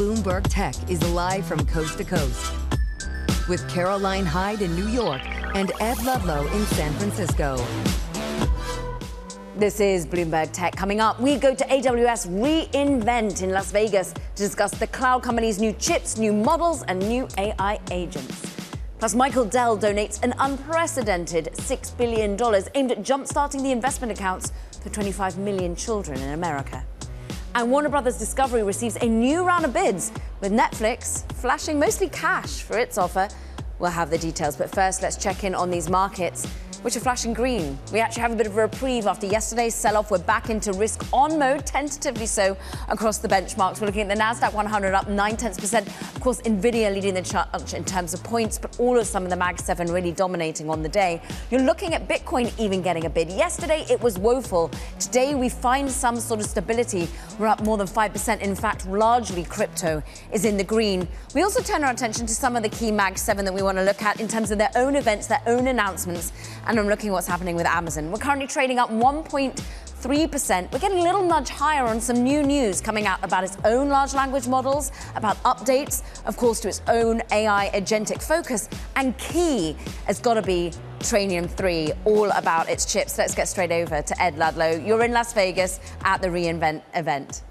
Bloomberg Tech is live from coast to coast with Caroline Hyde in New York and Ed Ludlow in San Francisco. This is Bloomberg Tech. Coming up, we go to AWS Reinvent in Las Vegas to discuss the cloud company's new chips, new models, and new AI agents. Plus, Michael Dell donates an unprecedented $6 billion aimed at jump-starting the investment accounts for 25 million children in America. And Warner Brothers Discovery receives a new round of bids, with Netflix flashing mostly cash for its offer. We'll have the details, but first let's check in on these markets, which are flashing green. We actually have a bit of a reprieve after yesterday's sell-off. We're back into risk-on mode, tentatively so, across the benchmarks. We're looking at the Nasdaq 100 up 0.9%. Of course, NVIDIA leading the chart in terms of points, but all of some of the Mag 7 really dominating on the day. You're looking at Bitcoin even getting a bid. Yesterday, it was woeful. Today, we find some sort of stability. We're up more than 5%. In fact, largely crypto is in the green. We also turn our attention to some of the key Mag 7 that we want to look at in terms of their own events, their own announcements. And I'm looking at what's happening with Amazon. We're currently trading up 1.3%. We're getting a little nudge higher on some new news coming out about its own large language models, about updates, of course, to its own AI agentic focus. And key has got to be Trainium 3, all about its chips. Let's get straight over to Ed Ludlow. You're in Las Vegas at the Reinvent event.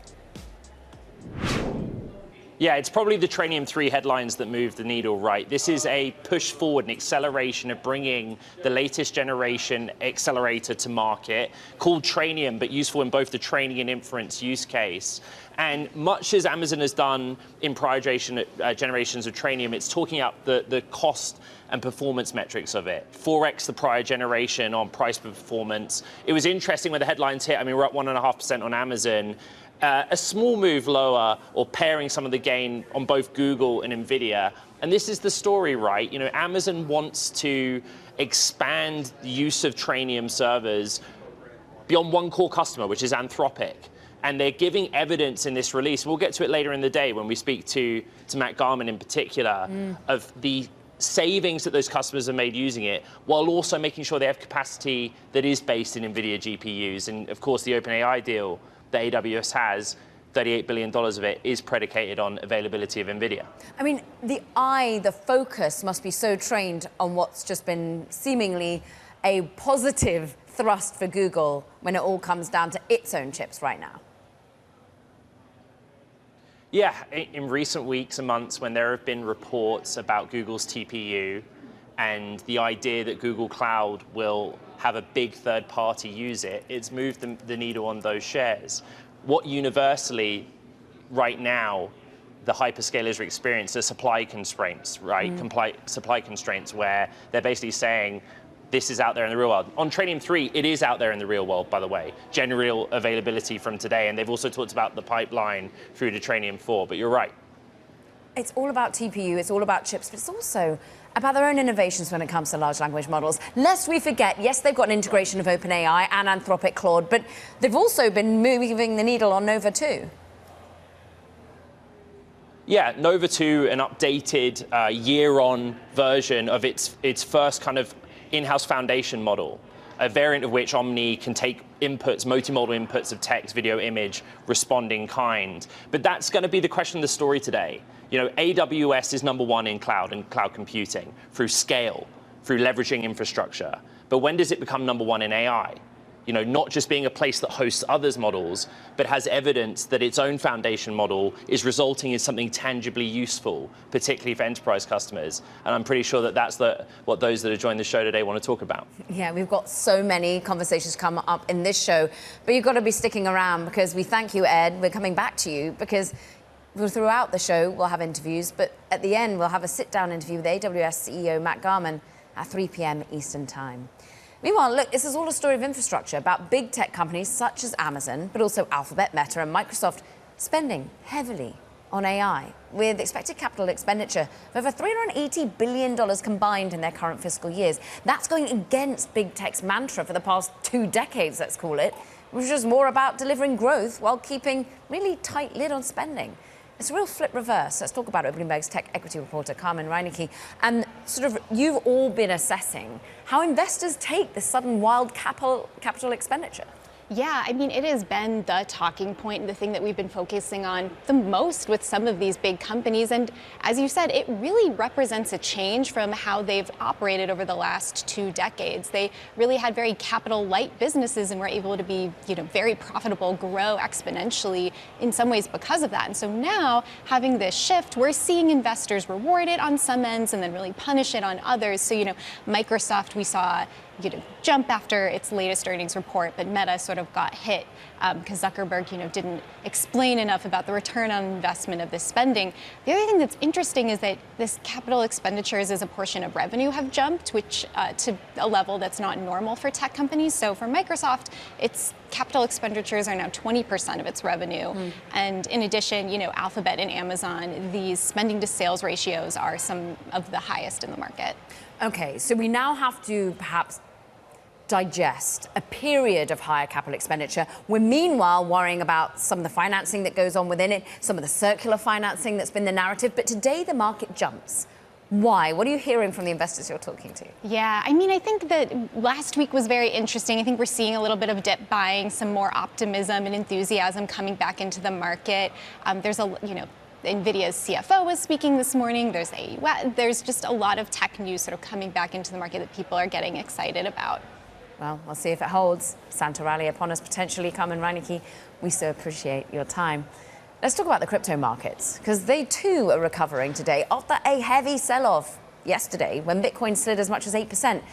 Yeah, it's probably the Trainium 3 headlines that move the needle, right? This is a push forward, an acceleration of bringing the latest generation accelerator to market, called Trainium, but useful in both the training and inference use case. And much as Amazon has done in prior generations of Trainium, it's talking up the cost and performance metrics of it. 4x the prior generation on price per performance. It was interesting when the headlines hit. I mean, we're up 1.5% on Amazon. A small move lower, or pairing some of the gain on both Google and NVIDIA. And this is the story, right? You know, Amazon wants to expand the use of Trainium servers beyond one core customer, which is Anthropic. And they're giving evidence in this release. We'll get to it later in the day when we speak to Matt Garman in particular, of the savings that those customers have made using it, while also making sure they have capacity that is based in NVIDIA GPUs. And of course, the OpenAI deal that AWS has, $38 billion of it, is predicated on availability of NVIDIA. I mean, the focus must be so trained on what's just been seemingly a positive thrust for Google when it all comes down to its own chips right now. Yeah, in recent weeks and months, when there have been reports about Google's TPU and the idea that Google Cloud will have a big third party use it, it's moved the needle on those shares. What universally, right now, the hyperscalers are experiencing are supply constraints, right? Supply constraints where they're basically saying, this is out there in the real world. On Trainium 3, it is out there in the real world, by the way. General availability from today, and they've also talked about the pipeline through to Trainium 4, but you're right. It's all about TPU, it's all about chips, but it's also about their own innovations when it comes to large language models. Lest we forget, yes, they've got an integration of OpenAI and Anthropic Claude, but they've also been moving the needle on Nova 2. Yeah, Nova 2, an updated year-on version of its first kind of in-house foundation model, a variant of which Omni can take inputs, multimodal inputs of text, video, image, respond in kind. But that's going to be the question of the story today. You know, AWS is #1 in cloud and cloud computing through scale, through leveraging infrastructure. But when does it become #1 in AI? You know, not just being a place that hosts others' models, but has evidence that its own foundation model is resulting in something tangibly useful, particularly for enterprise customers. And I'm pretty sure that that's what those that are joining the show today want to talk about. Yeah, we've got so many conversations come up in this show, but you've got to be sticking around because we thank you, Ed. We're coming back to you because throughout the show we'll have interviews, but at the end we'll have a sit-down interview with AWS CEO Matt Garman at 3 p.m. Eastern Time. Meanwhile, look, this is all a story of infrastructure about big tech companies such as Amazon, but also Alphabet, Meta, and Microsoft spending heavily on AI, with expected capital expenditure of over $380 billion combined in their current fiscal years. That's going against big tech's mantra for the past 2 decades, let's call it, which was more about delivering growth while keeping really tight lid on spending. It's a real flip reverse. Let's talk about it with Bloomberg's tech equity reporter, Carmen Reinecke. And sort of, you've all been assessing how investors take this sudden wild capital expenditure. Yeah, I mean, it has been the talking point and the thing that we've been focusing on the most with some of these big companies. And as you said, it really represents a change from how they've operated over the last 2 decades. They really had very capital light businesses and were able to be, very profitable, grow exponentially in some ways because of that. And so now having this shift, we're seeing investors reward it on some ends and then really punish it on others. So, Microsoft, we saw jump after its latest earnings report, but Meta sort of got hit because Zuckerberg, didn't explain enough about the return on investment of this spending. The other thing that's interesting is that this capital expenditures as a portion of revenue have jumped, which to a level that's not normal for tech companies. So for Microsoft, its capital expenditures are now 20% of its revenue. And in addition, Alphabet and Amazon, these spending to sales ratios are some of the highest in the market. Okay, so we now have to perhaps digest a period of higher capital expenditure. We're meanwhile worrying about some of the financing that goes on within it, some of the circular financing that's been the narrative. But today the market jumps. Why? What are you hearing from the investors you're talking to? Yeah, I mean, I think that last week was very interesting. I think we're seeing a little bit of dip buying, some more optimism and enthusiasm coming back into the market. There's NVIDIA's CFO was speaking this morning. There's AWS. There's just a lot of tech news sort of coming back into the market that people are getting excited about. Well, we'll see if it holds. Santa rally upon us potentially. Carmen Reinecke, we so appreciate your time. Let's talk about the crypto markets, because they too are recovering today after a heavy sell-off yesterday when Bitcoin slid as much as 8%.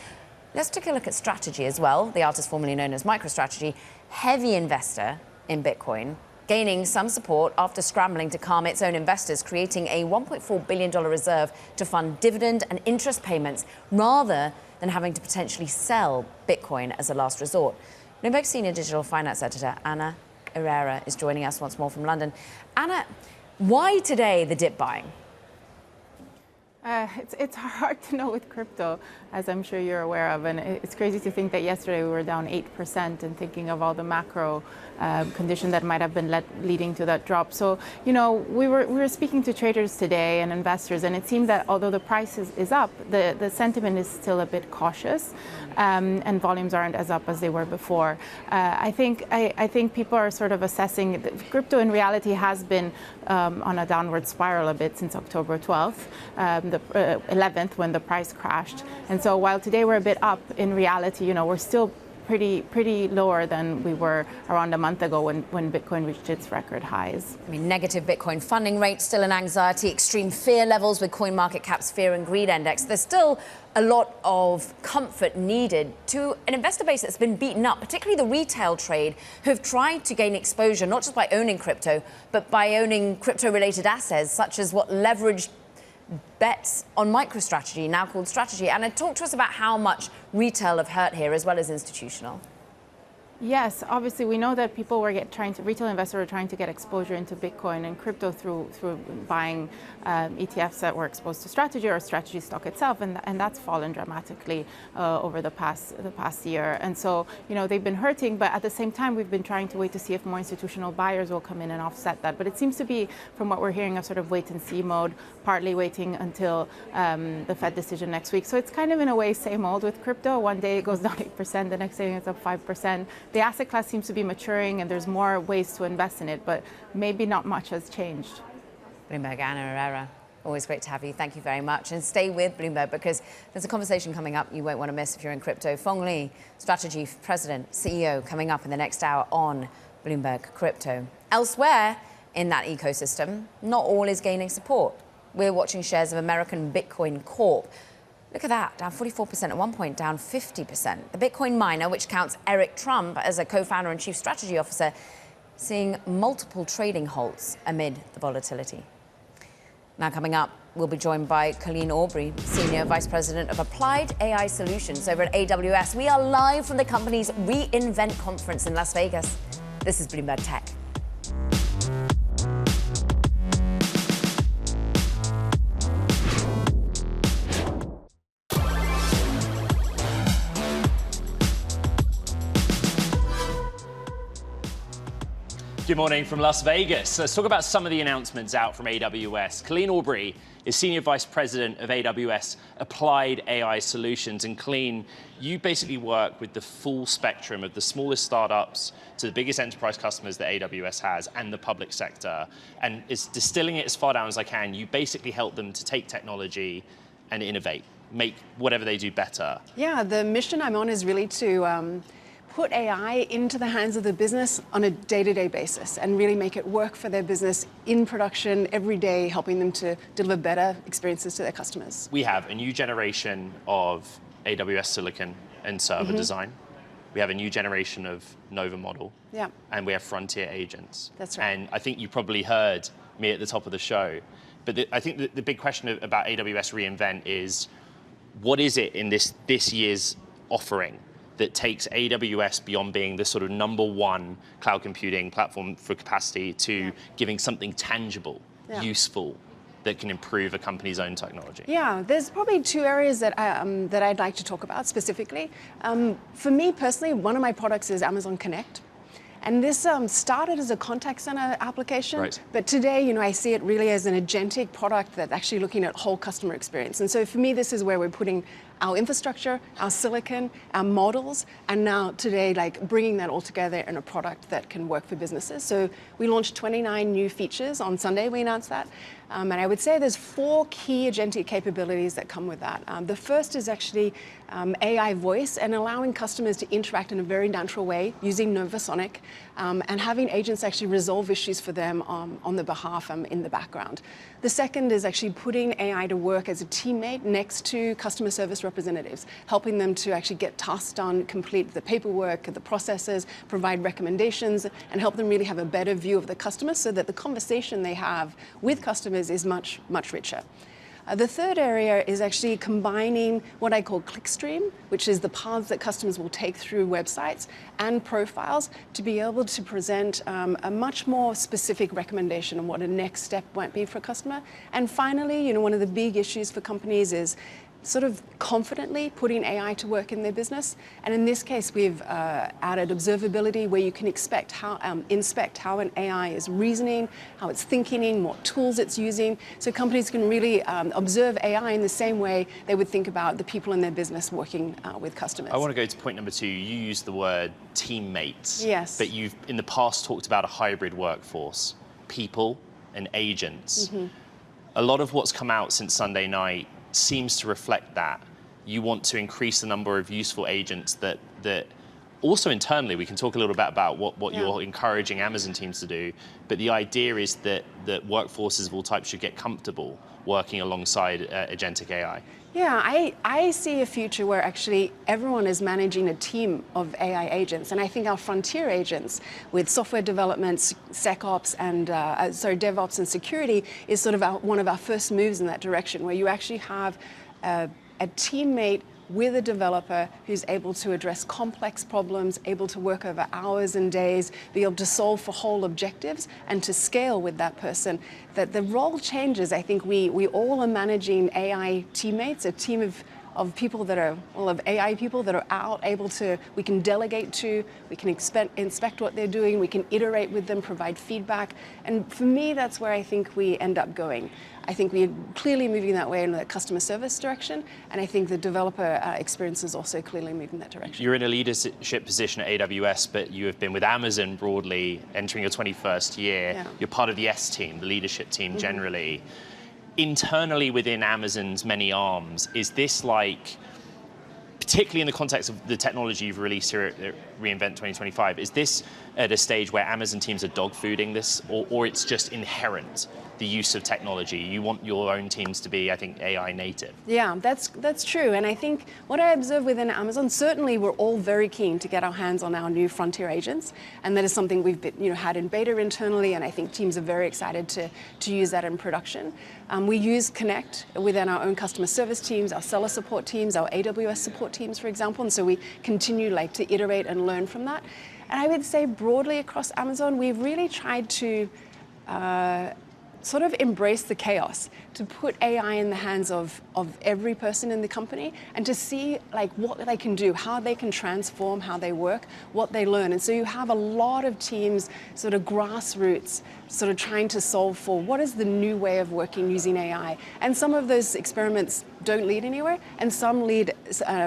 Let's take a look at Strategy as well, the artist formerly known as MicroStrategy, heavy investor in Bitcoin, gaining some support after scrambling to calm its own investors, creating a $1.4 billion reserve to fund dividend and interest payments rather than having to potentially sell Bitcoin as a last resort. Bloomberg Senior Digital Finance Editor Anna Herrera is joining us once more from London. Anna, why today the dip buying? It's hard to know with crypto, as I'm sure you're aware of, and it's crazy to think that yesterday we were down 8% and thinking of all the macro condition that might have been leading to that drop. So, we were speaking to traders today and investors, and it seemed that although the price is up, the sentiment is still a bit cautious, and volumes aren't as up as they were before. I think people are sort of assessing that crypto in reality has been on a downward spiral a bit since October 12th. The 11th when the price crashed. And so while today we're a bit up, in reality, we're still pretty lower than we were around a month ago when Bitcoin reached its record highs. I mean, negative Bitcoin funding rate, still an anxiety, extreme fear levels with CoinMarketCap's Fear and Greed Index. There's still a lot of comfort needed to an investor base that's been beaten up, particularly the retail trade, who've tried to gain exposure, not just by owning crypto, but by owning crypto-related assets, such as what leveraged bets on MicroStrategy, now called Strategy. And talk to us about how much retail have hurt here as well as institutional. Yes, obviously we know that people were retail investors were trying to get exposure into Bitcoin and crypto through buying ETFs that were exposed to Strategy or Strategy stock itself, and that's fallen dramatically over the past year. And so they've been hurting, but at the same time we've been trying to wait to see if more institutional buyers will come in and offset that. But it seems to be, from what we're hearing, a sort of wait and see mode, partly waiting until the Fed decision next week. So it's kind of in a way same old with crypto. One day it goes down 8%, the next day it's up 5%. The asset class seems to be maturing and there's more ways to invest in it, but maybe not much has changed. Bloomberg, Anna Herrera, always great to have you. Thank you very much. And stay with Bloomberg because there's a conversation coming up you won't want to miss if you're in crypto. Fong Li, Strategy President, CEO, coming up in the next hour on Bloomberg Crypto. Elsewhere in that ecosystem, not all is gaining support. We're watching shares of American Bitcoin Corp. Look at that, down 44% at one point, down 50%. The Bitcoin miner, which counts Eric Trump as a co-founder and chief strategy officer, seeing multiple trading halts amid the volatility. Now coming up, we'll be joined by Colleen Aubrey, Senior Vice President of Applied AI Solutions over at AWS. We are live from the company's reInvent conference in Las Vegas. This is Bloomberg Tech. Good morning from Las Vegas. Let's talk about some of the announcements out from AWS. Colleen Aubrey is Senior Vice President of AWS Applied AI Solutions. And Colleen, you basically work with the full spectrum of the smallest startups to the biggest enterprise customers that AWS has and the public sector. And it's distilling it as far down as I can. You basically help them to take technology and innovate, make whatever they do better. Yeah, the mission I'm on is really to put AI into the hands of the business on a day-to-day basis and really make it work for their business in production every day, helping them to deliver better experiences to their customers. We have a new generation of AWS silicon and server design. We have a new generation of Nova model. Yeah. And we have frontier agents. That's right. And I think you probably heard me at the top of the show. But I think the big question about AWS Reinvent is, what is it in this year's offering that takes AWS beyond being the sort of #1 cloud computing platform for capacity to giving something tangible, useful, that can improve a company's own technology? Yeah, there's probably two areas that I'd like to talk about specifically. For me personally, one of my products is Amazon Connect. And this started as a contact center application, but today, I see it really as an agentic product that's actually looking at whole customer experience. And so for me, this is where we're putting our infrastructure, our silicon, our models, and now today, bringing that all together in a product that can work for businesses. So we launched 29 new features on Sunday. We announced that. And I would say there's 4 key agentic capabilities that come with that. The first is actually AI voice and allowing customers to interact in a very natural way using Nova Sonic and having agents actually resolve issues for them on their behalf in the background. The second is actually putting AI to work as a teammate next to customer service representatives, helping them to actually get tasks done, complete the paperwork, the processes, provide recommendations, and help them really have a better view of the customer so that the conversation they have with customers is much, much richer. The third area is actually combining what I call clickstream, which is the paths that customers will take through websites and profiles to be able to present a much more specific recommendation on what a next step might be for a customer. And finally, one of the big issues for companies is sort of confidently putting AI to work in their business. And in this case, we've added observability where you can inspect how an AI is reasoning, how it's thinking, what tools it's using. So companies can really observe AI in the same way they would think about the people in their business working with customers. I want to go to point number 2. You used the word teammates. Yes. But you've, in the past, talked about a hybrid workforce, people and agents. A lot of what's come out since Sunday night seems to reflect that. You want to increase the number of useful agents that also internally, we can talk a little bit about what you're encouraging Amazon teams to do, but the idea is that workforces of all types should get comfortable working alongside agentic AI. Yeah, I see a future where actually everyone is managing a team of AI agents, and I think our frontier agents with software development, SecOps, and DevOps and security is sort of one of our first moves in that direction, where you actually have a teammate with a developer who's able to address complex problems, able to work over hours and days, be able to solve for whole objectives and to scale with that person. That the role changes. I think we all are managing AI teammates, a team of people that are, of AI people that are out, we can delegate to, we can inspect what they're doing, we can iterate with them, provide feedback. And for me, that's where I think we end up going. I think we're clearly moving that way in the customer service direction, and I think the developer experience is also clearly moving that direction. You're in a leadership position at AWS, but you have been with Amazon broadly, entering your 21st year. Yeah. You're part of the S team, the leadership team generally. Internally within Amazon's many arms, is this particularly in the context of the technology you've released here at Reinvent 2025, is this at a stage where Amazon teams are dogfooding this, or it's just inherent, the use of technology? You want your own teams to be, I think, AI native. Yeah, that's true. And I think what I observe within Amazon, certainly we're all very keen to get our hands on our new frontier agents. And that is something we've had in beta internally, and I think teams are very excited to use that in production. We use Connect within our own customer service teams, our seller support teams, our AWS support teams, for example. And so we continue to iterate and learn from that. And I would say broadly across Amazon, we've really tried to sort of embrace the chaos, to put AI in the hands of every person in the company, and to see like what they can do, how they can transform how they work, what they learn. And so you have a lot of teams, sort of grassroots, sort of trying to solve for what is the new way of working using AI. And some of those experiments don't lead anywhere, and some lead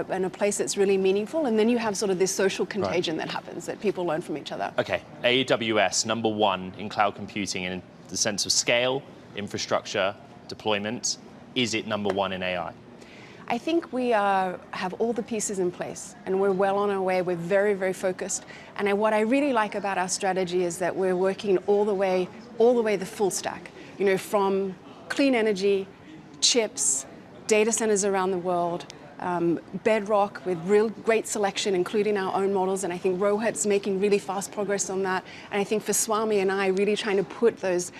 in a place that's really meaningful. And then you have sort of this social contagion that happens, that people learn from each other. Okay, AWS, #1 in cloud computing in the sense of scale, infrastructure, deployment. Is it #1 in AI? I think we have all the pieces in place, and we're well on our way. We're very, very focused. And what I really like about our strategy is that we're working all the way the full stack. You know, from clean energy, chips, data centers around the world, Bedrock with real great selection, including our own models. And I think Rohit's making really fast progress on that. And I think for Swami and I, really trying to put those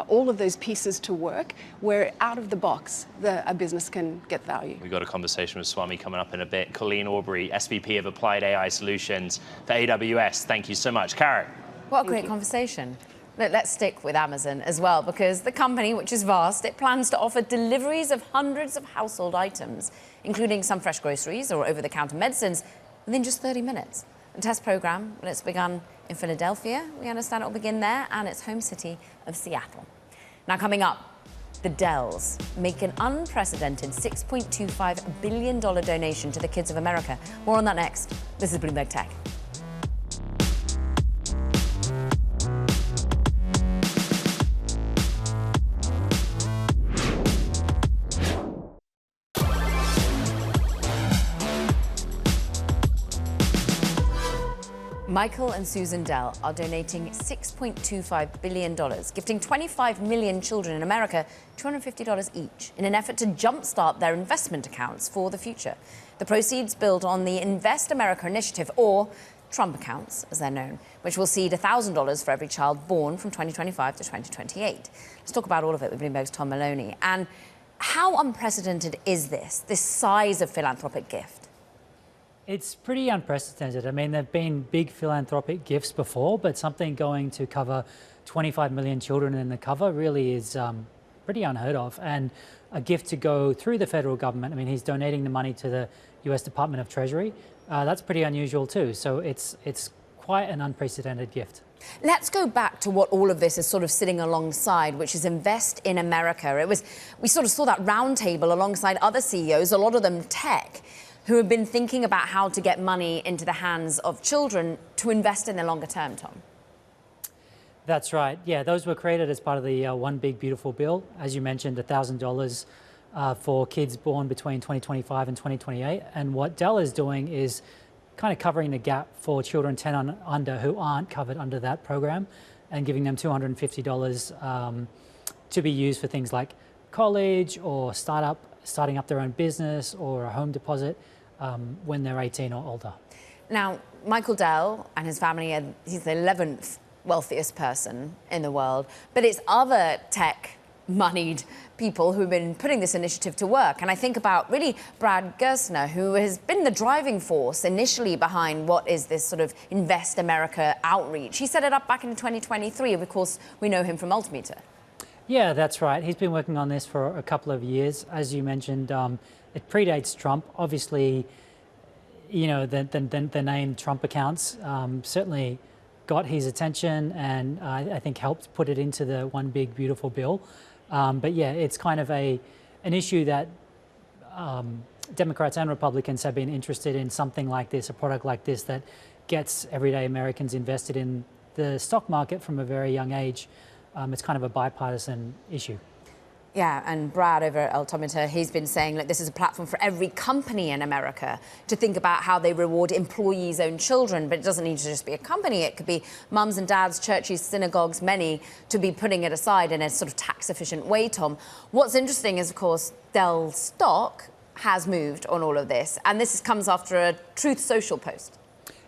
all of those pieces to work, where out of the box, a business can get value. We've got a conversation with Swami coming up in a bit. Colleen Aubrey, SVP of Applied AI Solutions for AWS. Thank you so much. Karen. What a great conversation. Let's stick with Amazon as well, because the company, which is vast, it plans to offer deliveries of hundreds of household items, including some fresh groceries or over-the-counter medicines, within just 30 minutes. The test program, well, it's begun in Philadelphia. We understand it will begin there, and its home city of Seattle. Now, coming up, the Dells make an unprecedented $6.25 billion donation to the kids of America. More on that next. This is Bloomberg Tech. Michael and Susan Dell are donating $6.25 billion, gifting 25 million children in America $250 each in an effort to jumpstart their investment accounts for the future. The proceeds build on the Invest America initiative, or Trump accounts, as they're known, which will seed $1,000 for every child born from 2025 to 2028. Let's talk about all of it with Bloomberg's Tom Maloney. And how unprecedented is this size of philanthropic gift? It's pretty unprecedented. I mean, there have been big philanthropic gifts before, but something going to cover 25 million children in the cover really is pretty unheard of. And a gift to go through the federal government, I mean, he's donating the money to the US Department of Treasury. That's pretty unusual too. So it's quite an unprecedented gift. Let's go back to what all of this is sort of sitting alongside, which is Invest in America. We sort of saw that roundtable alongside other CEOs, a lot of them tech, who have been thinking about how to get money into the hands of children to invest in the longer term, Tom. That's right. Yeah, those were created as part of the One Big Beautiful Bill. As you mentioned, $1,000 for kids born between 2025 and 2028. And what Dell is doing is kind of covering the gap for children 10 and under who aren't covered under that program, and giving them $250 to be used for things like college or starting up their own business or a home deposit when they're 18 or older. Now, Michael Dell and his family, he's the 11th wealthiest person in the world, but it's other tech-moneyed people who've been putting this initiative to work. And I think about really Brad Gerstner, who has been the driving force initially behind what is this sort of Invest America outreach. He set it up back in 2023. Of course, we know him from Altimeter. Yeah, that's right. He's been working on this for a couple of years. As you mentioned, it predates Trump. Obviously, you know, the name Trump accounts certainly got his attention, and I think helped put it into the One Big Beautiful Bill. But yeah, it's kind of an issue that Democrats and Republicans have been interested in, something like this, a product like this that gets everyday Americans invested in the stock market from a very young age. It's kind of a bipartisan issue. Yeah, and Brad over at Altimeter, he's been saying that this is a platform for every company in America to think about how they reward employees' own children. But it doesn't need to just be a company. It could be mums and dads, churches, synagogues, many, to be putting it aside in a sort of tax-efficient way, Tom. What's interesting is, of course, Dell stock has moved on all of this. And this comes after a Truth Social post.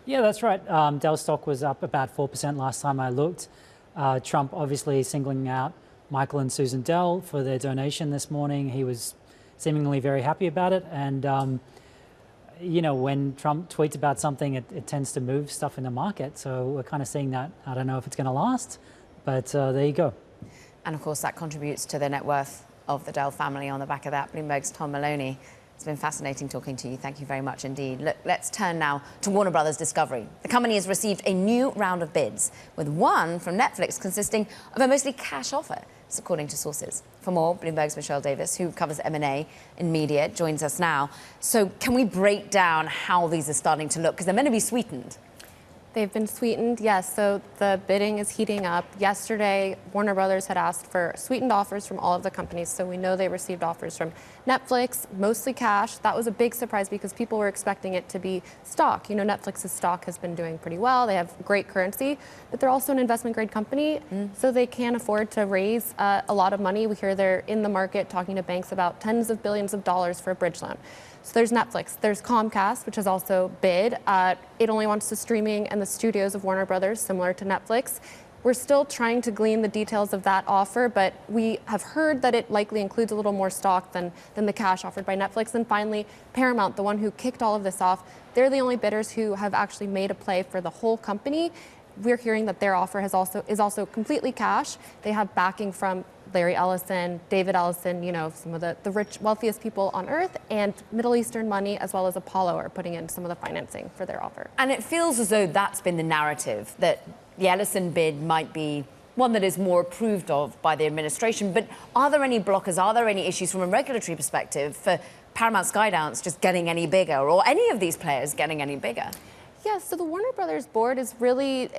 Yeah, that's right. Dell stock was up about 4% last time I looked. Trump obviously singling out Michael and Susan Dell for their donation this morning. He was seemingly very happy about it. And, you know, when Trump tweets about something, it tends to move stuff in the market. So we're kind of seeing that. I don't know if it's going to last, but there you go. And of course, that contributes to the net worth of the Dell family on the back of that. Bloomberg's Tom Maloney. It's been fascinating talking to you. Thank you very much indeed. Look, let's turn now to Warner Brothers Discovery. The company has received a new round of bids, with one from Netflix consisting of a mostly cash offer, according to sources. For more, Bloomberg's Michelle Davis, who covers M&A in media, joins us now. So can we break down how these are starting to look? Because they're meant to be sweetened. They've been sweetened, yes. So the bidding is heating up. Yesterday, Warner Brothers had asked for sweetened offers from all of the companies. So we know they received offers from Netflix, mostly cash. That was a big surprise because people were expecting it to be stock. You know, Netflix's stock has been doing pretty well. They have great currency, but they're also an investment grade company. So they can afford to raise a lot of money. We hear they're in the market talking to banks about tens of billions of dollars for a bridge loan. So there's Netflix, there's Comcast, which has also bid. It only wants the streaming and the studios of Warner Brothers, similar to Netflix. We're still trying to glean the details of that offer, but we have heard that it likely includes a little more stock than the cash offered by Netflix. And finally, Paramount, the one who kicked all of this off, they're the only bidders who have actually made a play for the whole company. We're hearing that their offer is also completely cash. They have backing from Larry Ellison, David Ellison, you know, some of the rich, wealthiest people on earth, and Middle Eastern money, as well as Apollo, are putting in some of the financing for their offer. And it feels as though that's been the narrative, that the Ellison bid might be one that is more approved of by the administration. But are there any blockers? Are there any issues from a regulatory perspective for Paramount Skydance just getting any bigger, or any of these players getting any bigger? Yeah, so the Warner Brothers board is really,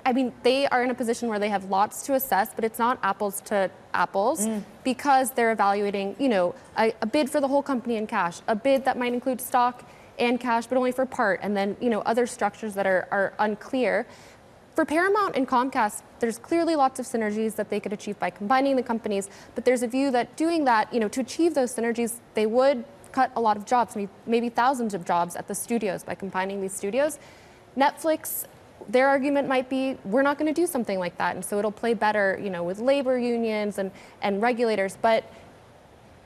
I mean, they are in a position where they have lots to assess, but it's not apples to apples because they're evaluating, you know, a bid for the whole company in cash, a bid that might include stock and cash, but only for part, and then, you know, other structures that are unclear. For Paramount and Comcast, there's clearly lots of synergies that they could achieve by combining the companies, but there's a view that doing that, you know, to achieve those synergies, they would cut a lot of jobs, maybe thousands of jobs at the studios by combining these studios. Netflix, their argument might be, we're not going to do something like that, and so it'll play better, you know, with labor unions and regulators. But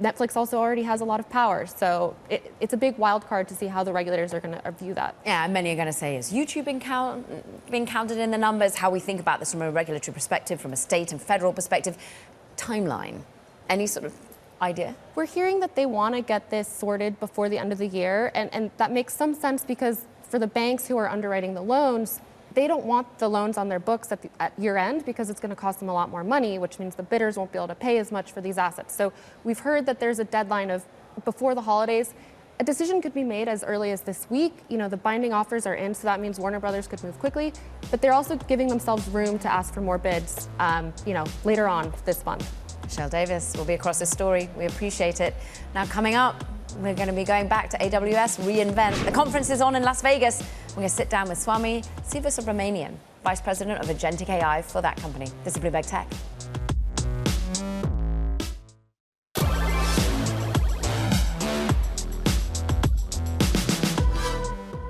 Netflix also already has a lot of power, so it's a big wild card to see how the regulators are going to view that. Yeah, and many are going to say, is YouTube being counted in the numbers? How we think about this from a regulatory perspective, from a state and federal perspective. Timeline, any sort of idea? We're hearing that they want to get this sorted before the end of the year, and that makes some sense because for the banks who are underwriting the loans, they don't want the loans on their books at year end because it's going to cost them a lot more money, which means the bidders won't be able to pay as much for these assets. So we've heard that there's a deadline of before the holidays. A decision could be made as early as this week. You know, the binding offers are in, so that means Warner Brothers could move quickly, but they're also giving themselves room to ask for more bids, you know, later on this month. Michelle Davis will be across this story. We appreciate it. Now, coming up, we're going to be going back to AWS Reinvent. The conference is on in Las Vegas. We're going to sit down with Swami Sivasubramanian, Vice President of Agentic AI for that company. This is Bloomberg Tech.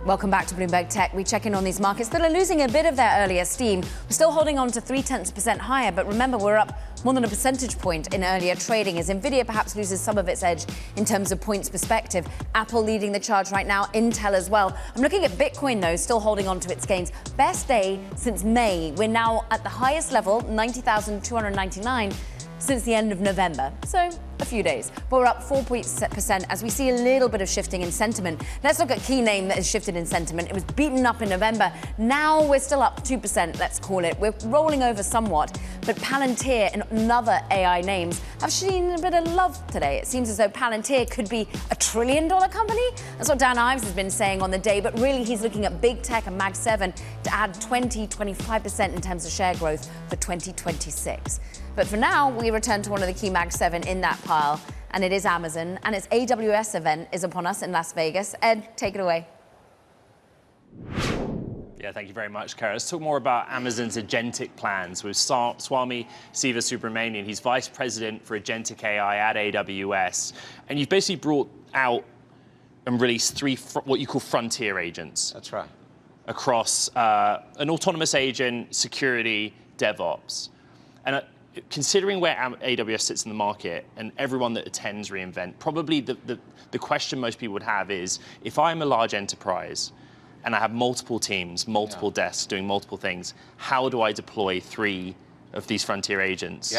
Welcome back to Bloomberg Tech. We check in on these markets that are losing a bit of their earlier steam. We're still holding on to 0.3% higher, but remember, we're up more than a percentage point in earlier trading as Nvidia perhaps loses some of its edge in terms of points perspective. Apple leading the charge right now, Intel as well. I'm looking at Bitcoin, though, still holding on to its gains. Best day since May. We're now at the highest level, 90,299. Since the end of November, so a few days. But we're up 4% as we see a little bit of shifting in sentiment. Let's look at key name that has shifted in sentiment. It was beaten up in November. Now we're still up 2%, let's call it. We're rolling over somewhat, but Palantir and other AI names have seen a bit of love today. It seems as though Palantir could be a $1 trillion company. That's what Dan Ives has been saying on the day, but really he's looking at big tech and Mag 7 to add 25% in terms of share growth for 2026. But for now, we return to one of the key Mag 7 in that pile, and it is Amazon, and its AWS event is upon us in Las Vegas. Ed, take it away. Yeah, thank you very much, Kara. Let's talk more about Amazon's agentic plans with Swami Sivasubramanian. He's Vice President for Agentic AI at AWS. And you've basically brought out and released three what you call frontier agents. That's right. Across an autonomous agent, security, DevOps. And considering where AWS sits in the market and everyone that attends reInvent, probably the question most people would have is, if I'm a large enterprise and I have multiple teams, multiple desks doing multiple things, how do I deploy three of these frontier agents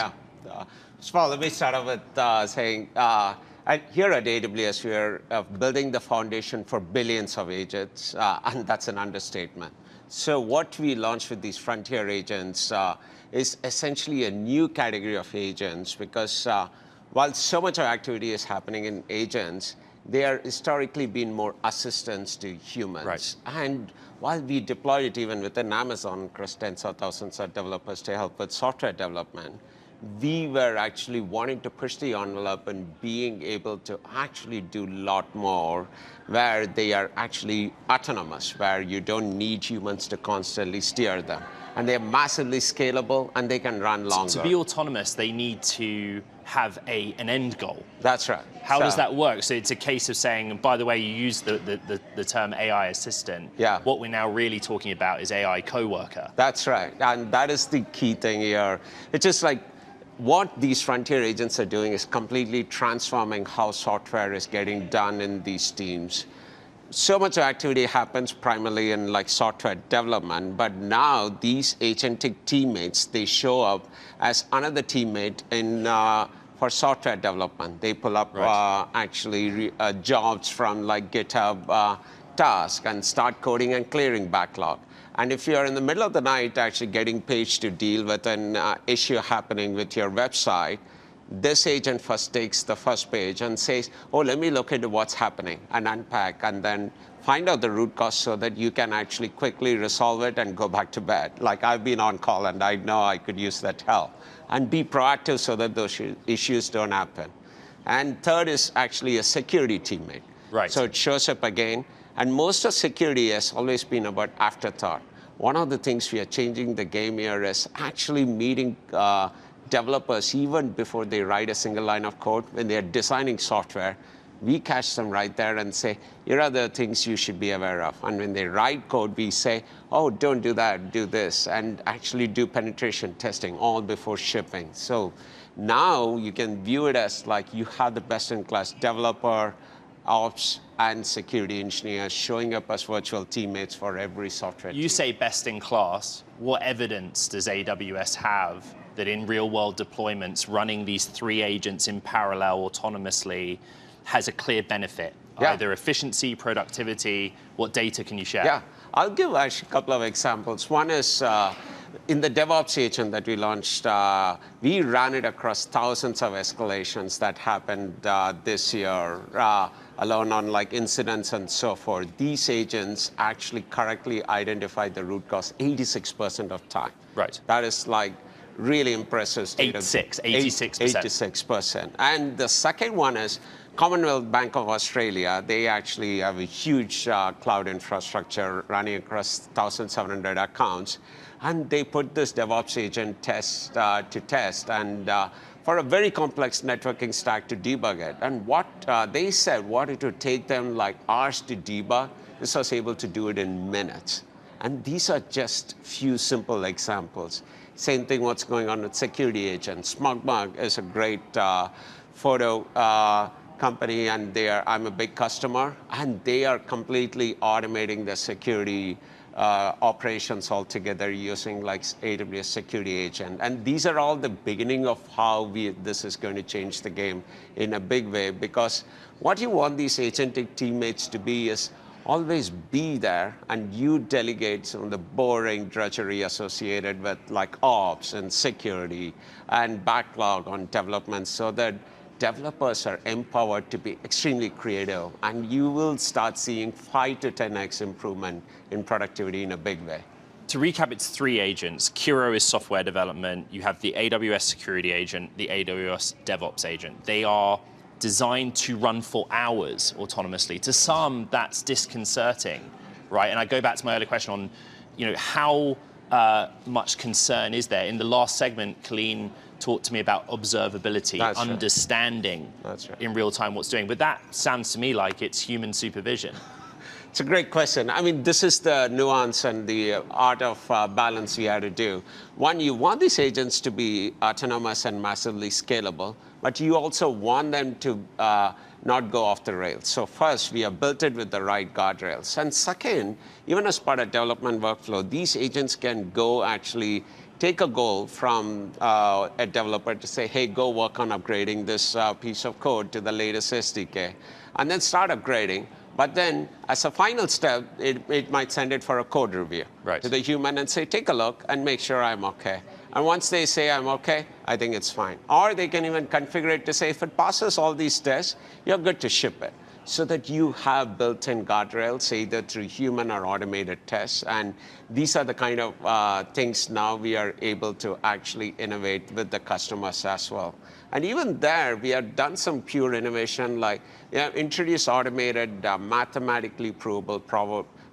First of all, let me start off with saying, here at AWS, we are building the foundation for billions of agents, and that's an understatement. So what we launched with these frontier agents is essentially a new category of agents, because while so much of activity is happening in agents, they are historically been more assistants to humans. Right. And while we deploy it even within Amazon, across tens of thousands of developers to help with software development, we were actually wanting to push the envelope and being able to actually do a lot more, where they are actually autonomous, where you don't need humans to constantly steer them. And they're massively scalable, and they can run longer. To be autonomous, they need to have an end goal. That's right. How does that work? So it's a case of saying, by the way, you use the term AI assistant. Yeah. What we're now really talking about is AI coworker. That's right. And that is the key thing here. It's just like what these frontier agents are doing is completely transforming how software is getting done in these teams. So much activity happens primarily in like software development, but now these agentic teammates, they show up as another teammate in for software development. They pull up jobs from like GitHub task and start coding and clearing backlog. And if you're in the middle of the night actually getting paged to deal with an issue happening with your website, this agent first takes the first page and says, oh, let me look into what's happening and unpack and then find out the root cause so that you can actually quickly resolve it and go back to bed. Like I've been on call and I know I could use that help. And be proactive so that those issues don't happen. And third is actually a security teammate. Right. So it shows up again. And most of security has always been about afterthought. One of the things we are changing the game here is actually meeting developers even before they write a single line of code. When they're designing software, we catch them right there and say, here are the things you should be aware of. And when they write code, we say, oh, don't do that, do this, and actually do penetration testing all before shipping. So now you can view it as like you have the best-in-class developer, ops, and security engineers showing up as virtual teammates for every software team. You say best in class. What evidence does AWS have that in real-world deployments, running these three agents in parallel autonomously has a clear benefit? Yeah. Either efficiency, productivity. What data can you share? Yeah, I'll give actually a couple of examples. One is in the DevOps agent that we launched, we ran it across thousands of escalations that happened this year, alone on like incidents and so forth. These agents actually correctly identified the root cause 86% of time. Right. That is like really impressive. 86%. 86%. And the second one is Commonwealth Bank of Australia. They actually have a huge cloud infrastructure running across 1,700 accounts. And they put this DevOps agent to test and for a very complex networking stack to debug it. And what they said, what it would take them like hours to debug, this was able to do it in minutes. And these are just few simple examples. Same thing what's going on with security agents. SmugMug is a great photo company, and I'm a big customer, and they are completely automating the security operations altogether using like AWS Security Agent. And these are all the beginning of how this is going to change the game in a big way, because what you want these agentic teammates to be is always be there, and you delegate some of the boring drudgery associated with like ops and security and backlog on development so that developers are empowered to be extremely creative, and you will start seeing 5 to 10x improvement in productivity in a big way. To recap, it's three agents. Kiro is software development. You have the AWS security agent, the AWS DevOps agent. They are designed to run for hours autonomously. To some, that's disconcerting, right? And I go back to my earlier question on, how much concern is there? In the last segment, Colleen talked to me about observability, understanding in real time what's doing. But that sounds to me like it's human supervision. It's a great question. I mean, this is the nuance and the art of balance we have to do. One, you want these agents to be autonomous and massively scalable, but you also want them to not go off the rails. So first, we have built it with the right guardrails. And second, even as part of development workflow, these agents can go actually take a goal from a developer to say, hey, go work on upgrading this piece of code to the latest SDK, and then start upgrading. But then, as a final step, it might send it for a code review to the human and say, take a look and make sure I'm OK. And once they say I'm OK, I think it's fine. Or they can even configure it to say, if it passes all these tests, you're good to ship it. So that you have built-in guardrails, either through human or automated tests. And these are the kind of things now we are able to actually innovate with the customers as well. And even there, we have done some pure innovation, like introduce automated, mathematically provable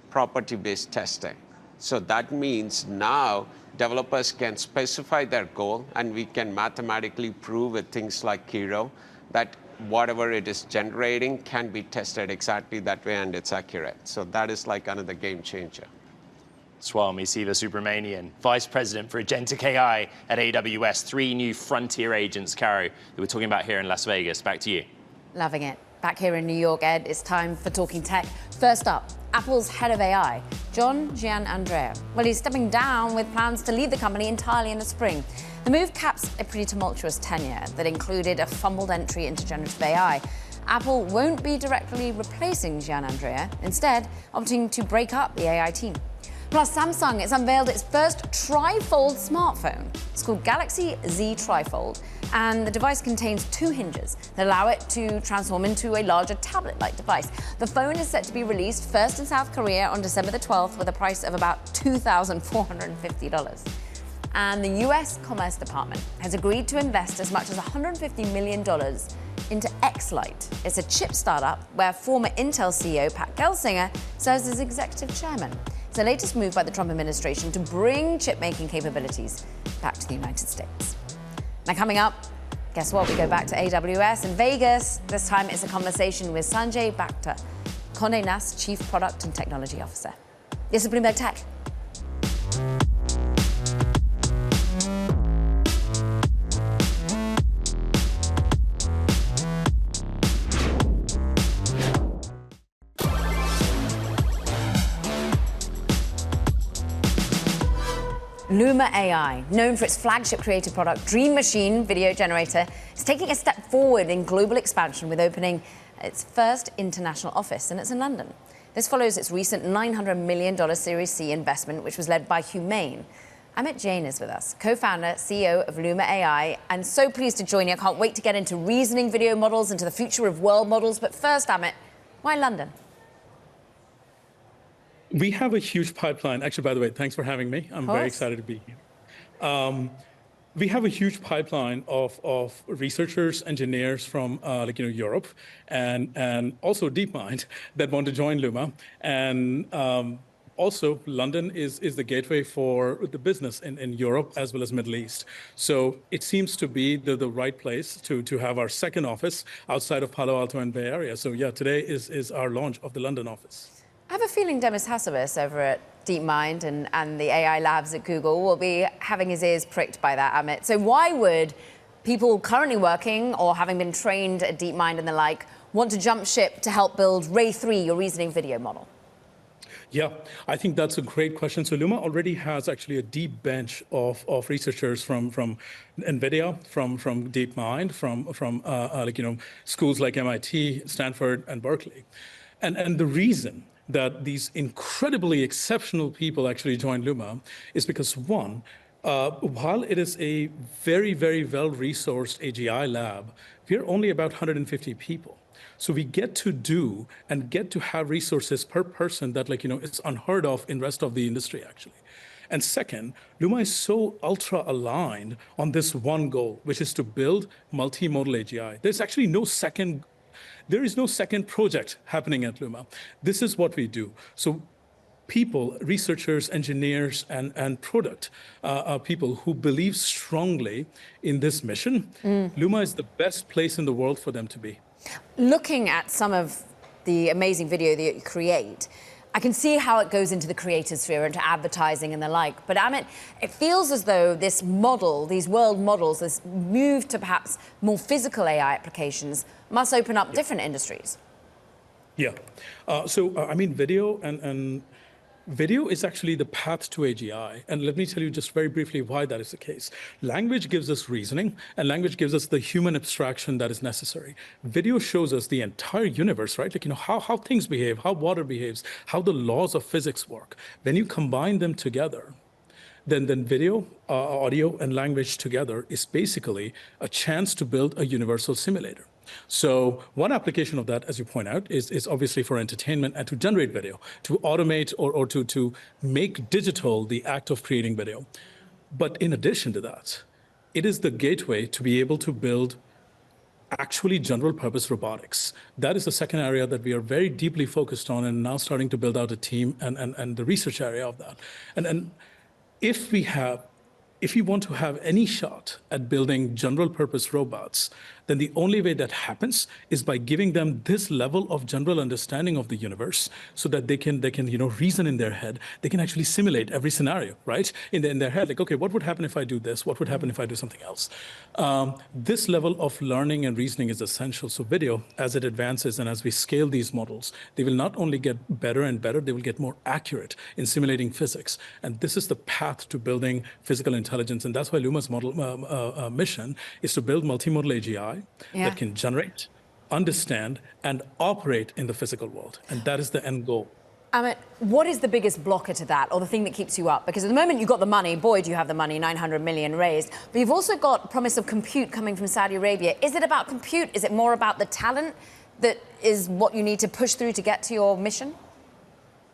property-based testing. So that means now developers can specify their goal, and we can mathematically prove with things like Kiro that whatever it is generating can be tested exactly that way, and it's accurate. So that is like another game changer. Swami Siva Subramanian, Vice President for Agentic AI at AWS. 3 new frontier agents, Caro, that we're talking about here in Las Vegas. Back to you. Loving it. Back here in New York, Ed, it's time for Talking Tech. First up, Apple's head of AI, John Giannandrea. Well, he's stepping down with plans to leave the company entirely in the spring. The move caps a pretty tumultuous tenure that included a fumbled entry into generative AI. Apple won't be directly replacing Giannandrea, instead opting to break up the AI team. Plus, Samsung has unveiled its first trifold smartphone. It's called Galaxy Z Trifold, and the device contains 2 hinges that allow it to transform into a larger tablet-like device. The phone is set to be released first in South Korea on December the 12th with a price of about $2,450. And the US Commerce Department has agreed to invest as much as $150 million into Xlight. It's a chip startup where former Intel CEO Pat Gelsinger serves as executive chairman. It's the latest move by the Trump administration to bring chip-making capabilities back to the United States. Now, coming up, guess what? We go back to AWS in Vegas. This time it's a conversation with Sanjay Bhatta, Conde Nast Chief Product and Technology Officer. This is Bloomberg Tech. Luma AI, known for its flagship creative product, Dream Machine video generator, is taking a step forward in global expansion with opening its first international office, and it's in London. This follows its recent $900 million Series C investment, which was led by Humane. Amit Jain is with us, co-founder, CEO of Luma AI, and so pleased to join you. I can't wait to get into reasoning video models, into the future of world models. But first, Amit, why London? We have a huge pipeline. Actually, by the way, thanks for having me. I'm very excited to be here. We have a huge pipeline of researchers, engineers from Europe, and also DeepMind that want to join Luma. And also, London is the gateway for the business in Europe as well as Middle East. So it seems to be the right place to have our second office outside of Palo Alto and Bay Area. So yeah, today is our launch of the London office. I have a feeling Demis Hassabis over at DeepMind and the AI labs at Google will be having his ears pricked by that, Amit. So why would people currently working or having been trained at DeepMind and the like want to jump ship to help build Ray 3, your reasoning video model? Yeah, I think that's a great question. So Luma already has actually a deep bench of researchers from NVIDIA, from DeepMind, from schools like MIT, Stanford, and Berkeley. And the reason that these incredibly exceptional people actually joined Luma is because, one, while it is a very, very well-resourced AGI lab, we're only about 150 people. So we get to do and get to have resources per person that, it's unheard of in the rest of the industry, actually. And second, Luma is so ultra-aligned on this one goal, which is to build multimodal AGI. There is no second project happening at Luma. This is what we do. So people, researchers, engineers, and product people who believe strongly in this mission, Luma is the best place in the world for them to be. Looking at some of the amazing video that you create, I can see how it goes into the creator sphere, into advertising and the like. But Amit, it feels as though this model, these world models, this move to perhaps more physical AI applications must open up different industries. Yeah. Video and Video is actually the path to AGI. And let me tell you just very briefly why that is the case. Language gives us reasoning, and language gives us the human abstraction that is necessary. Video shows us the entire universe, right? Like, how things behave, how water behaves, how the laws of physics work. When you combine them together, then video, audio, and language together is basically a chance to build a universal simulator. So one application of that, as you point out, is obviously for entertainment and to generate video, to automate or to make digital the act of creating video. But in addition to that, it is the gateway to be able to build actually general purpose robotics. That is the second area that we are very deeply focused on and now starting to build out a team and the research area of that. And if we want to have any shot at building general purpose robots, then the only way that happens is by giving them this level of general understanding of the universe so that they can reason in their head. They can actually simulate every scenario, right? In their head, like, okay, what would happen if I do this? What would happen if I do something else? This level of learning and reasoning is essential. So video, as it advances and as we scale these models, they will not only get better and better, they will get more accurate in simulating physics. And this is the path to building physical intelligence. And that's why Luma's mission is to build multimodal AGI that can generate, understand, and operate in the physical world. And that is the end goal. Amit, what is the biggest blocker to that, or the thing that keeps you up? Because at the moment you've got the money, boy, do you have the money, 900 million raised. But you've also got promise of compute coming from Saudi Arabia. Is it about compute? Is it more about the talent that is what you need to push through to get to your mission?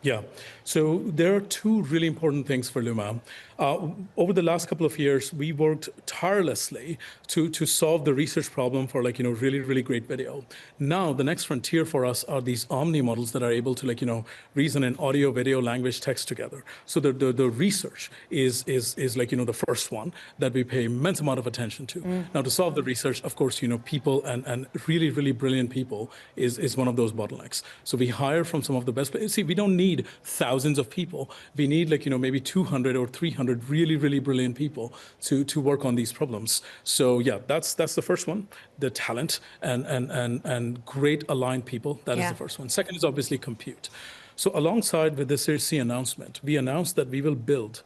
Yeah, so there are two really important things for Luma. Over the last couple of years, we worked tirelessly to solve the research problem for really, really great video. Now, the next frontier for us are these omni models that are able to reason in audio, video, language, text together. So the research is the first one that we pay immense amount of attention to. Now, to solve the research, of course, people and really, really brilliant people is one of those bottlenecks. So we hire from some of the best. See, we don't need thousands of people. We need maybe 200 or 300 really, really brilliant people to work on these problems. So yeah, that's the first one, the talent and great aligned people. That is the first one. Second is obviously compute. So alongside with the Series C announcement, we announced that we will build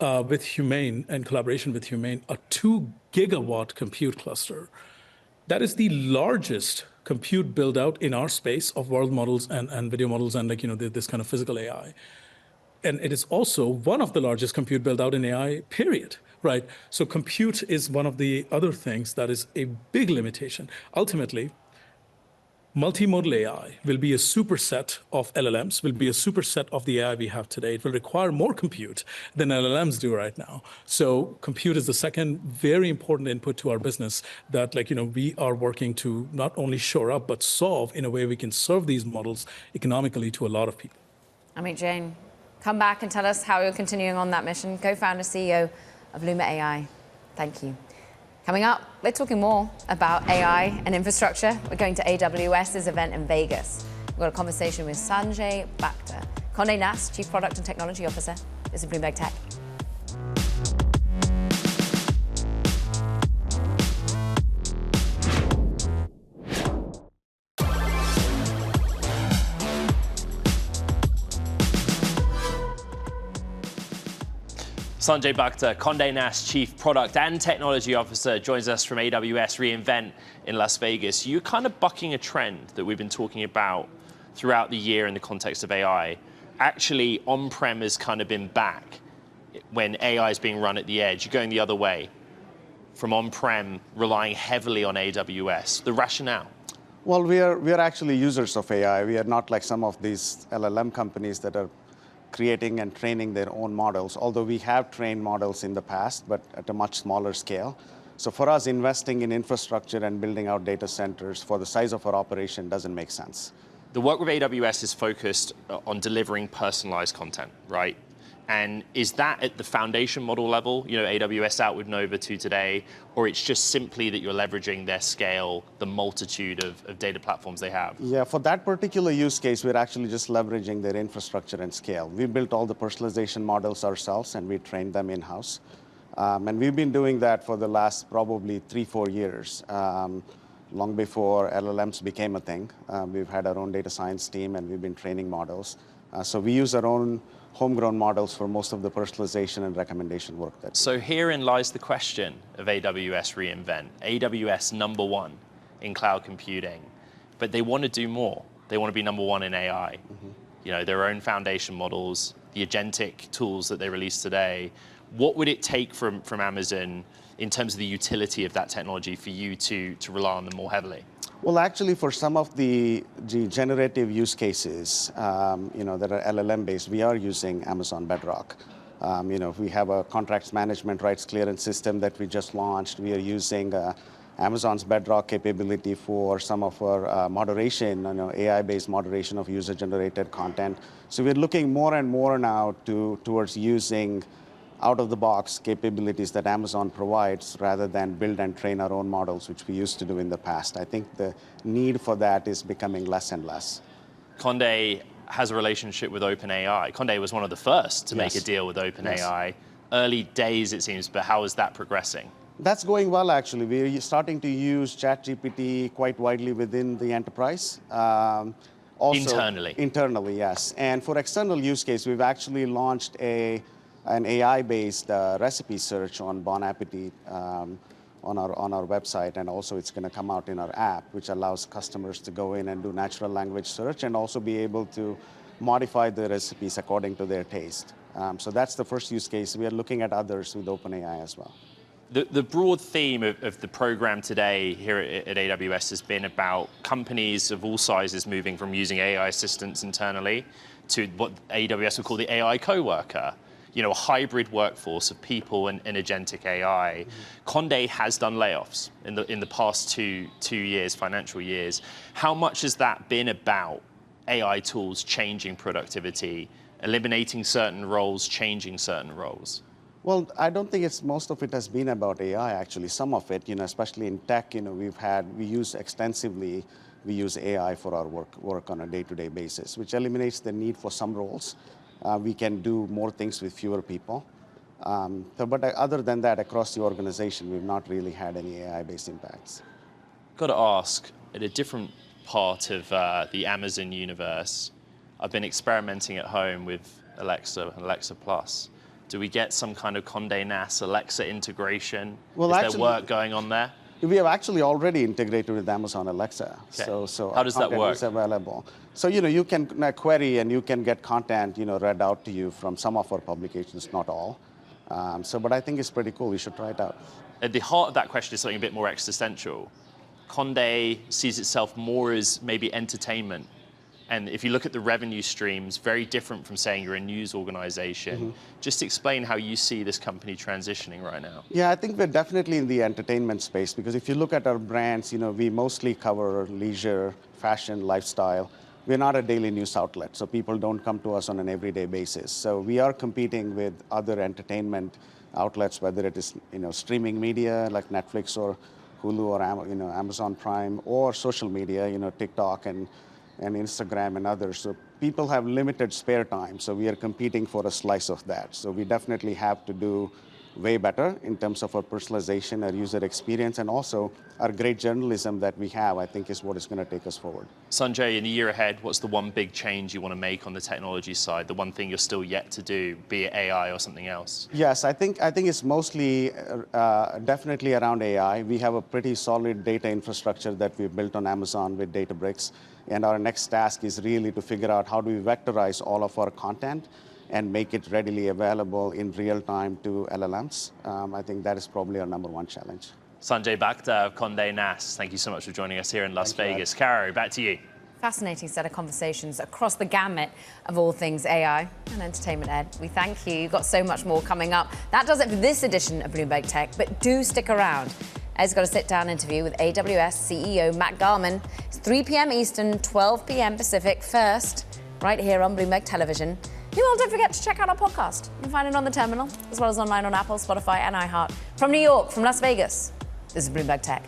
with Humane and collaboration with Humane a 2 gigawatt compute cluster. That is the largest compute build out in our space of world models and video models and this kind of physical AI. And it is also one of the largest compute build out in AI, period, right? So compute is one of the other things that is a big limitation. Ultimately, multimodal AI will be a superset of LLMs, will be a superset of the AI we have today. It will require more compute than LLMs do right now. So compute is the second very important input to our business that we are working to not only shore up, but solve in a way we can serve these models economically to a lot of people. Amit Jain, come back and tell us how you're continuing on that mission. Co-founder, CEO of Luma AI. Thank you. Coming up, we're talking more about AI and infrastructure. We're going to AWS's event in Vegas. We've got a conversation with Sanjay Bhatta, Conde Nast, Chief Product and Technology Officer. This is Bloomberg Tech. Sanjay Bhatta, Conde Nast Chief Product and Technology Officer, joins us from AWS Reinvent in Las Vegas. You're kind of bucking a trend that we've been talking about throughout the year in the context of AI. Actually, on-prem has kind of been back when AI is being run at the edge. You're going the other way from on-prem, relying heavily on AWS. The rationale? Well, we are actually users of AI. We are not like some of these LLM companies that are creating and training their own models, although we have trained models in the past, but at a much smaller scale. So for us, investing in infrastructure and building out data centers for the size of our operation doesn't make sense. The work with AWS is focused on delivering personalized content, right? And is that at the foundation model level, AWS out with Nova 2 today, or it's just simply that you're leveraging their scale, the multitude of data platforms they have? Yeah, for that particular use case, we're actually just leveraging their infrastructure and scale. We built all the personalization models ourselves, and we trained them in-house. And we've been doing that for the last probably 3-4 years, long before LLMs became a thing. We've had our own data science team, and we've been training models. So we use our own homegrown models for most of the personalization and recommendation work. So herein lies the question of AWS Reinvent. AWS #1 in cloud computing, but they want to do more. They want to be #1 in AI. You know, their own foundation models, the agentic tools that they released today. What would it take from Amazon in terms of the utility of that technology for you to rely on them more heavily? Well, actually, for some of the generative use cases, that are LLM-based, we are using Amazon Bedrock. We have a contracts management rights clearance system that we just launched. We are using Amazon's Bedrock capability for some of our moderation, AI-based moderation of user-generated content. So we're looking more and more now towards using out-of-the-box capabilities that Amazon provides rather than build and train our own models, which we used to do in the past. I think the need for that is becoming less and less. Conde has a relationship with OpenAI. Conde was one of the first to make a deal with OpenAI. Yes. Early days, it seems, but how is that progressing? That's going well, actually. We're starting to use ChatGPT quite widely within the enterprise. Internally? Internally, yes. And for external use case, we've actually launched an AI-based recipe search on Bon Appetit on our website, and also it's going to come out in our app, which allows customers to go in and do natural language search and also be able to modify the recipes according to their taste. So that's the first use case. We are looking at others with OpenAI as well. The broad theme of the program today here at AWS has been about companies of all sizes moving from using AI assistants internally to what AWS would call the AI coworker. A hybrid workforce of people and agentic AI. Conde has done layoffs in the past two years, financial years. How much has that been about AI tools changing productivity, eliminating certain roles, changing certain roles? Well, I don't think most of it has been about AI, actually. Some of it, especially in tech, we use extensively, we use AI for our work on a day-to-day basis, which eliminates the need for some roles. We can do more things with fewer people. But other than that, across the organization, we've not really had any AI-based impacts. Got to ask, at a different part of the Amazon universe, I've been experimenting at home with Alexa and Alexa Plus. Do we get some kind of Conde Nast Alexa integration? Is there work going on there? We have actually already integrated with Amazon Alexa. Okay. So how does that work? Is available. So you can query and you can get content read out to you from some of our publications, not all. But I think it's pretty cool. You should try it out. At the heart of that question is something a bit more existential. Conde sees itself more as maybe entertainment. And if you look at the revenue streams, very different from saying you're a news organization. Just explain how you see this company transitioning right now. Yeah, I think we're definitely in the entertainment space, because if you look at our brands, we mostly cover leisure, fashion, lifestyle. We're not a daily news outlet, so people don't come to us on an everyday basis. So we are competing with other entertainment outlets, whether it is streaming media like Netflix or Hulu or Amazon Prime, or social media, TikTok and Instagram and others. So people have limited spare time, so we are competing for a slice of that. So we definitely have to do way better in terms of our personalization, our user experience, and also our great journalism that we have, I think, is what is going to take us forward. Sanjay, in the year ahead, what's the one big change you want to make on the technology side, the one thing you're still yet to do, be it AI or something else? Yes, I think it's mostly definitely around AI. We have a pretty solid data infrastructure that we've built on Amazon with Databricks. And our next task is really to figure out how do we vectorize all of our content and make it readily available in real time to LLMs. I think that is probably our #1 challenge. Sanjay Bhakta of Conde Nast, thank you so much for joining us here in Las Vegas. Caro, back to you. Fascinating set of conversations across the gamut of all things AI and entertainment, Ed. We thank you. You've got so much more coming up. That does it for this edition of Bloomberg Tech, but do stick around. Ed's got a sit-down interview with AWS CEO Matt Garman. It's 3 p.m. Eastern, 12 p.m. Pacific, first, right here on Bloomberg Television. Meanwhile, don't forget to check out our podcast. You can find it on the terminal, as well as online on Apple, Spotify, and iHeart. From New York, from Las Vegas, this is Bloomberg Tech.